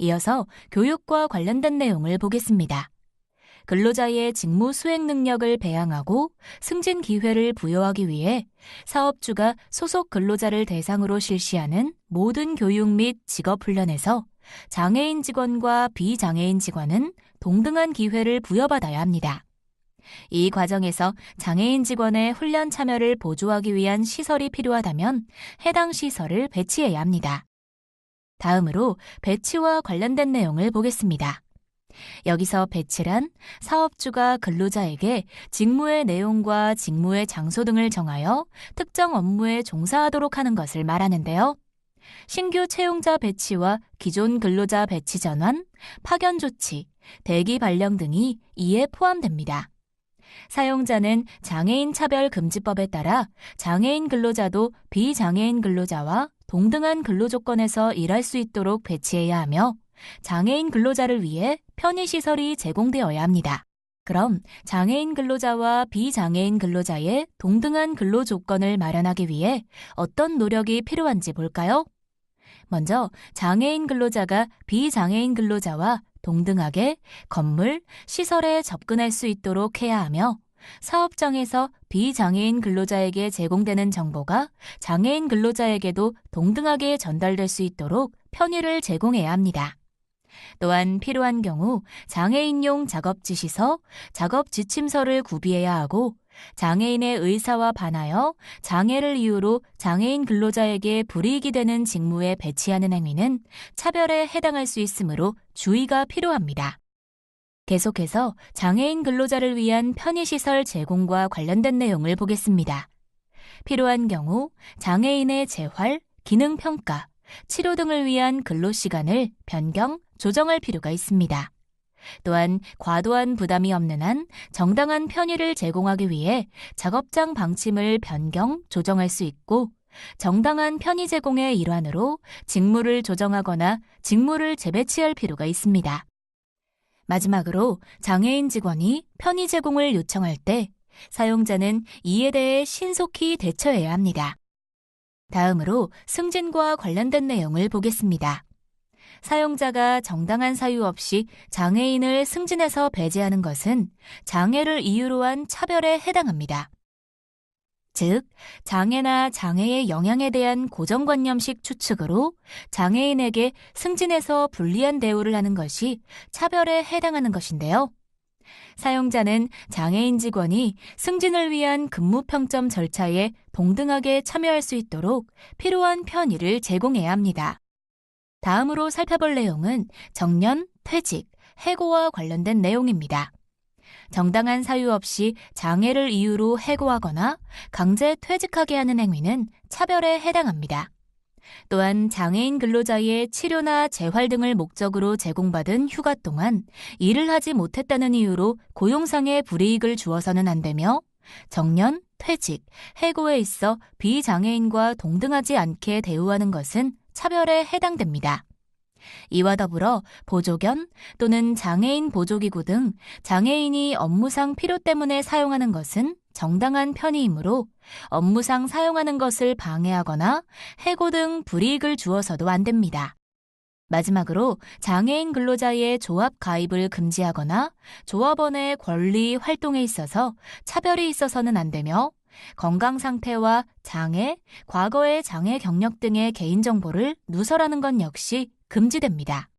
이어서 교육과 관련된 내용을 보겠습니다. 근로자의 직무 수행 능력을 배양하고 승진 기회를 부여하기 위해 사업주가 소속 근로자를 대상으로 실시하는 모든 교육 및 직업훈련에서 장애인 직원과 비장애인 직원은 동등한 기회를 부여받아야 합니다. 이 과정에서 장애인 직원의 훈련 참여를 보조하기 위한 시설이 필요하다면 해당 시설을 배치해야 합니다. 다음으로 배치와 관련된 내용을 보겠습니다. 여기서 배치란 사업주가 근로자에게 직무의 내용과 직무의 장소 등을 정하여 특정 업무에 종사하도록 하는 것을 말하는데요. 신규 채용자 배치와 기존 근로자 배치 전환, 파견 조치, 대기 발령 등이 이에 포함됩니다. 사용자는 장애인 차별금지법에 따라 장애인 근로자도 비장애인 근로자와 동등한 근로 조건에서 일할 수 있도록 배치해야 하며 장애인 근로자를 위해 편의시설이 제공되어야 합니다. 그럼 장애인 근로자와 비장애인 근로자의 동등한 근로 조건을 마련하기 위해 어떤 노력이 필요한지 볼까요? 먼저 장애인 근로자가 비장애인 근로자와 동등하게 건물, 시설에 접근할 수 있도록 해야 하며 사업장에서 비장애인 근로자에게 제공되는 정보가 장애인 근로자에게도 동등하게 전달될 수 있도록 편의를 제공해야 합니다. 또한 필요한 경우 장애인용 작업지시서, 작업지침서를 구비해야 하고 장애인의 의사와 반하여 장애를 이유로 장애인 근로자에게 불이익이 되는 직무에 배치하는 행위는 차별에 해당할 수 있으므로 주의가 필요합니다. 계속해서 장애인 근로자를 위한 편의시설 제공과 관련된 내용을 보겠습니다. 필요한 경우 장애인의 재활, 기능평가, 치료 등을 위한 근로시간을 변경, 조정할 필요가 있습니다. 또한 과도한 부담이 없는 한 정당한 편의를 제공하기 위해 작업장 방침을 변경, 조정할 수 있고 정당한 편의 제공의 일환으로 직무를 조정하거나 직무를 재배치할 필요가 있습니다. 마지막으로 장애인 직원이 편의 제공을 요청할 때 사용자는 이에 대해 신속히 대처해야 합니다. 다음으로 승진과 관련된 내용을 보겠습니다. 사용자가 정당한 사유 없이 장애인을 승진해서 배제하는 것은 장애를 이유로 한 차별에 해당합니다. 즉, 장애나 장애의 영향에 대한 고정관념식 추측으로 장애인에게 승진해서 불리한 대우를 하는 것이 차별에 해당하는 것인데요. 사용자는 장애인 직원이 승진을 위한 근무평점 절차에 동등하게 참여할 수 있도록 필요한 편의를 제공해야 합니다. 다음으로 살펴볼 내용은 정년, 퇴직, 해고와 관련된 내용입니다. 정당한 사유 없이 장애를 이유로 해고하거나 강제 퇴직하게 하는 행위는 차별에 해당합니다. 또한 장애인 근로자의 치료나 재활 등을 목적으로 제공받은 휴가 동안 일을 하지 못했다는 이유로 고용상의 불이익을 주어서는 안 되며 정년, 퇴직, 해고에 있어 비장애인과 동등하지 않게 대우하는 것은 차별에 해당됩니다. 이와 더불어 보조견 또는 장애인 보조기구 등 장애인이 업무상 필요 때문에 사용하는 것은 정당한 편의이므로 업무상 사용하는 것을 방해하거나 해고 등 불이익을 주어서도 안 됩니다. 마지막으로 장애인 근로자의 조합 가입을 금지하거나 조합원의 권리 활동에 있어서 차별이 있어서는 안 되며 건강 상태와 장애, 과거의 장애 경력 등의 개인정보를 누설하는 것 역시 금지됩니다.